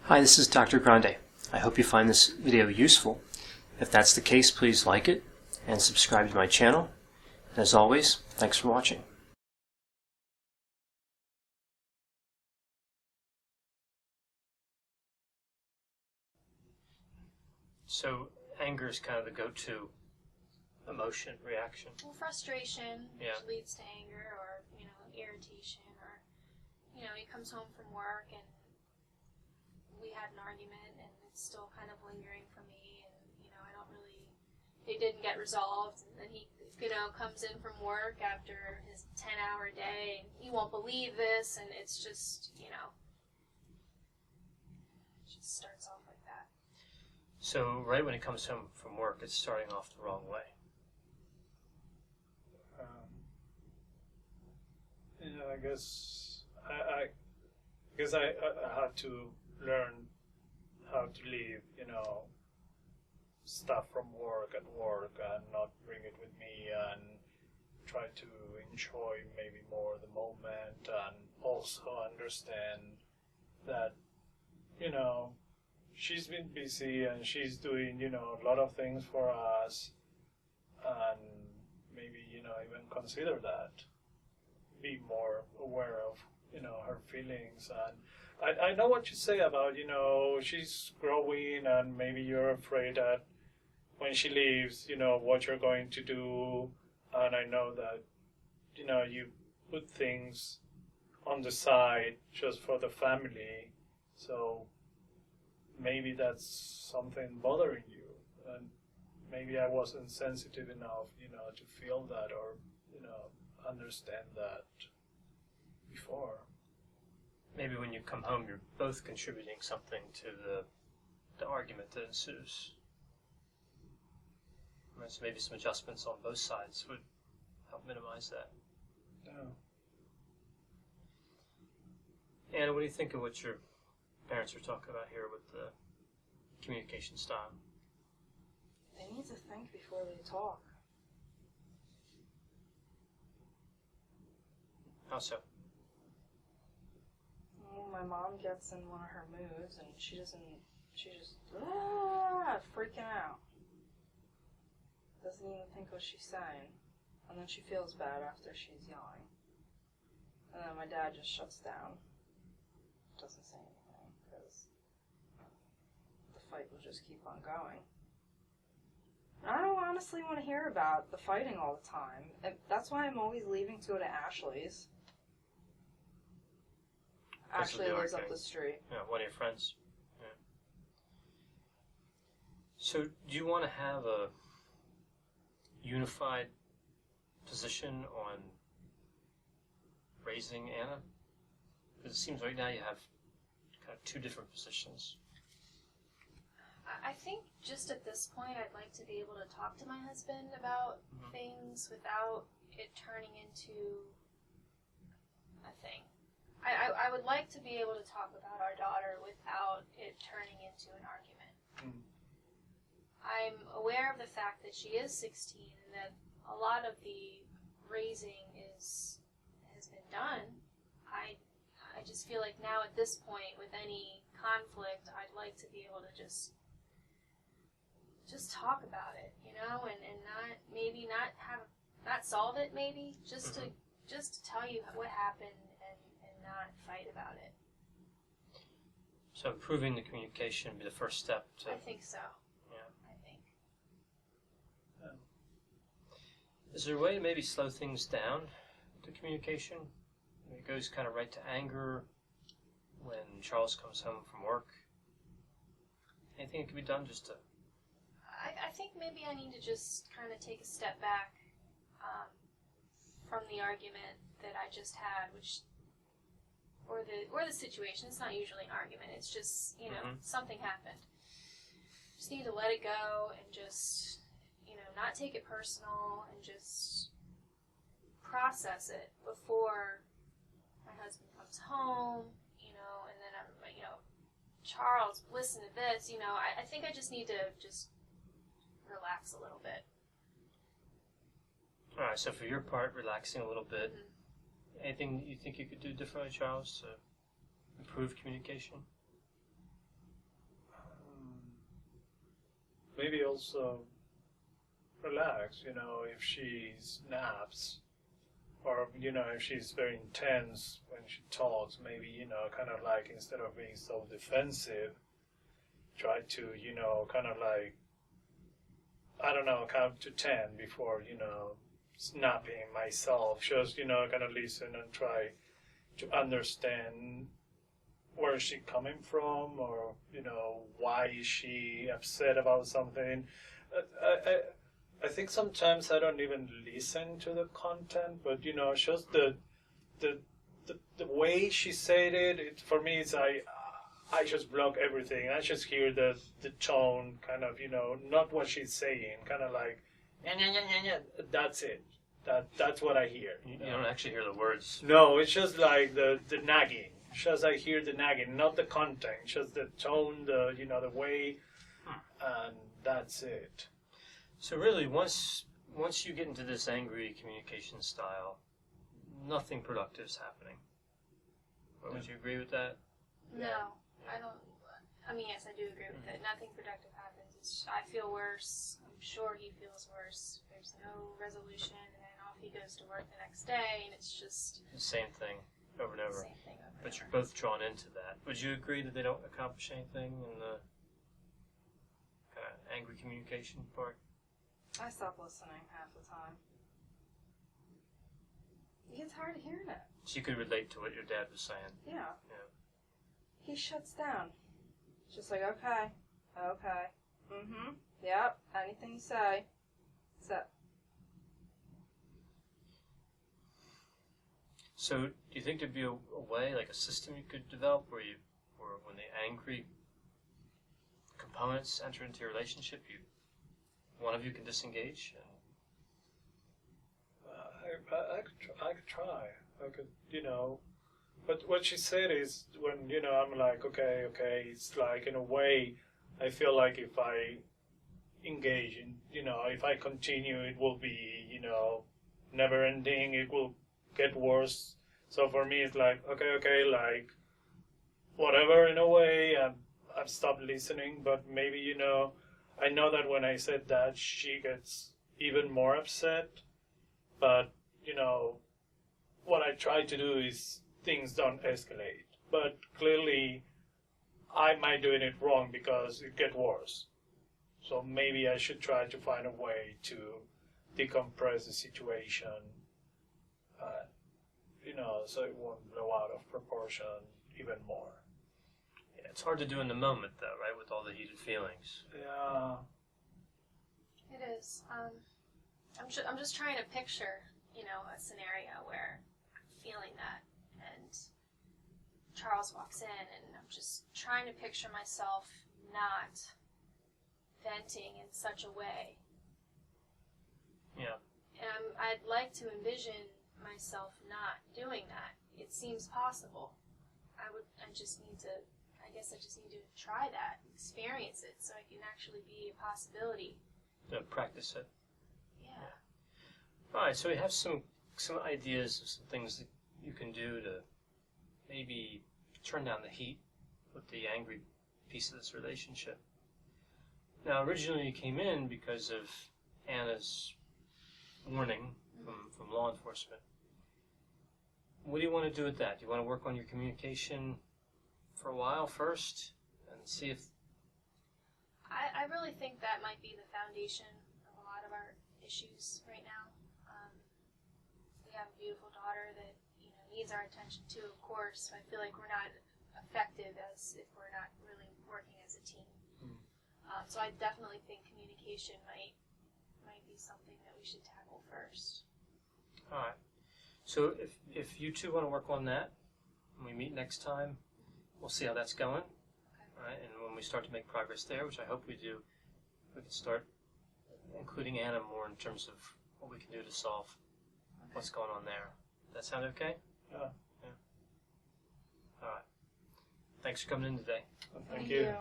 Hi, this is Dr. Grande. I hope you find this video useful. If that's the case, please like it and subscribe to my channel. And as always, thanks for watching. So anger is kind of the go-to emotion, reaction. Well, frustration which leads to anger, or irritation, or he comes home from work and we had an argument and it's still kind of lingering for me, and it didn't get resolved, and then he comes in from work after his 10-hour day and he won't believe this, and it's just it just starts off like that. So right when he comes home from work, it's starting off the wrong way. I guess I had to learn how to leave, stuff from work at work and not bring it with me, and try to enjoy maybe more the moment, and also understand that, she's been busy and she's doing, a lot of things for us, and maybe, even consider that. Be more aware of, her feelings. And I know what you say about, she's growing, and maybe you're afraid that when she leaves, what you're going to do. And I know that, you put things on the side just for the family. So maybe that's something bothering you. And maybe I wasn't sensitive enough, to feel that, or, understand that before. Maybe when you come home, you're both contributing something to the argument that ensues. So maybe some adjustments on both sides would help minimize that. Yeah. Anna, what do you think of what your parents are talking about here with the communication style? They need to think before they talk. How so? Well, my mom gets in one of her moods and she's just freaking out. Doesn't even think what she's saying. And then she feels bad after she's yelling. And then my dad just shuts down. Doesn't say anything, because the fight will just keep on going. And I don't honestly want to hear about the fighting all the time. And that's why I'm always leaving to go to Ashley's. Ashley lives up the street. Yeah, one of your friends. Yeah. So, do you want to have a unified position on raising Anna? Because it seems right now you have kind of two different positions. I think just at this point I'd like to be able to talk to my husband about things without it turning into a thing. I would like to be able to talk about our daughter without it turning into an argument. I'm aware of the fact that she is 16 and that a lot of the raising has been done. I just feel like now at this point, with any conflict, I'd like to be able to just talk about it, and not solve it, maybe just to tell you what happened, and not fight about it. So improving the communication would be the first step to... I think so. Yeah. I think. Is there a way to maybe slow things down, the communication? It goes kind of right to anger when Charles comes home from work. Anything that can be done just to... I think maybe I need to just kind of take a step back from the argument that I just had, or the situation. It's not usually an argument. It's just, something happened. Just need to let it go and just, not take it personal, and just process it before my husband comes home, and then I'm, Charles, listen to this, I think I just need to just relax a little bit. All right, so for your part, relaxing a little bit. Anything you think you could do differently, Charles, to improve communication? maybe also relax, if she snaps, or, if she's very intense when she talks, maybe, kind of like, instead of being so defensive, try to, kind of like, I don't know, count to 10 before, snapping myself. Just, kind of listen and try to understand where is she coming from, or, why is she upset about something. I think sometimes I don't even listen to the content, but, just the way she said it, for me, it's I just block everything. I just hear the tone, kind of, not what she's saying, kind of like, "Nya, nya, nya, nya, nya." That's it. That's what I hear. You don't actually hear the words. No, it's just like the nagging. It's just I hear the nagging, not the content. It's just the tone, the way, and that's it. So really, once you get into this angry communication style, nothing productive is happening. Would you agree with that? No, I don't. I mean, yes, I do agree with it. Nothing productive happens. I feel worse. I'm sure he feels worse. There's no resolution, and then off he goes to work the next day, and it's just the same thing over and over. Same thing over and But over. you're both drawn into that. Would you agree that they don't accomplish anything in the kind of angry communication part? I stop listening half the time. It gets hard of hearing it. So you could relate to what your dad was saying. Yeah. Yeah. He shuts down. Just like, okay, yep, anything you say. So do you think there'd be a way, like a system you could develop where when the angry components enter into your relationship, one of you can disengage? I could try. I could, But what she said is, when, I'm like, okay, it's like, in a way, I feel like if I engage in, if I continue, it will be, never ending, it will get worse. So for me, it's like, okay, like, whatever, in a way, I've stopped listening, but maybe, I know that when I said that, she gets even more upset, but, what I try to do is things don't escalate. But clearly, I might doing it wrong because it get worse. So maybe I should try to find a way to decompress the situation, so it won't blow out of proportion even more. Yeah, it's hard to do in the moment, though, right, with all the heated feelings. Yeah. It is. I'm just trying to picture, a scenario where I'm feeling that, and Charles walks in, and I'm just trying to picture myself not venting in such a way. Yeah. And I'd like to envision myself not doing that. It seems possible. I just need to try that, experience it, so it can actually be a possibility. To practice it. Yeah. All right, so we have some ideas of some things that you can do to maybe turn down the heat with the angry piece of this relationship. Now, originally you came in because of Anna's warning from law enforcement. What do you want to do with that? Do you want to work on your communication for a while first and see if... I really think that might be the foundation of a lot of our issues right now. We have a beautiful daughter that needs our attention too, of course. I feel like we're not effective as if we're not really working as a team. So I definitely think communication might be something that we should tackle first. All right. So if you two want to work on that, when we meet next time, we'll see how that's going. Okay. All right, and when we start to make progress there, which I hope we do, we can start including Anna more in terms of what we can do to solve what's going on there. That sound okay? Yeah. All right. Thanks for coming in today. Thank you.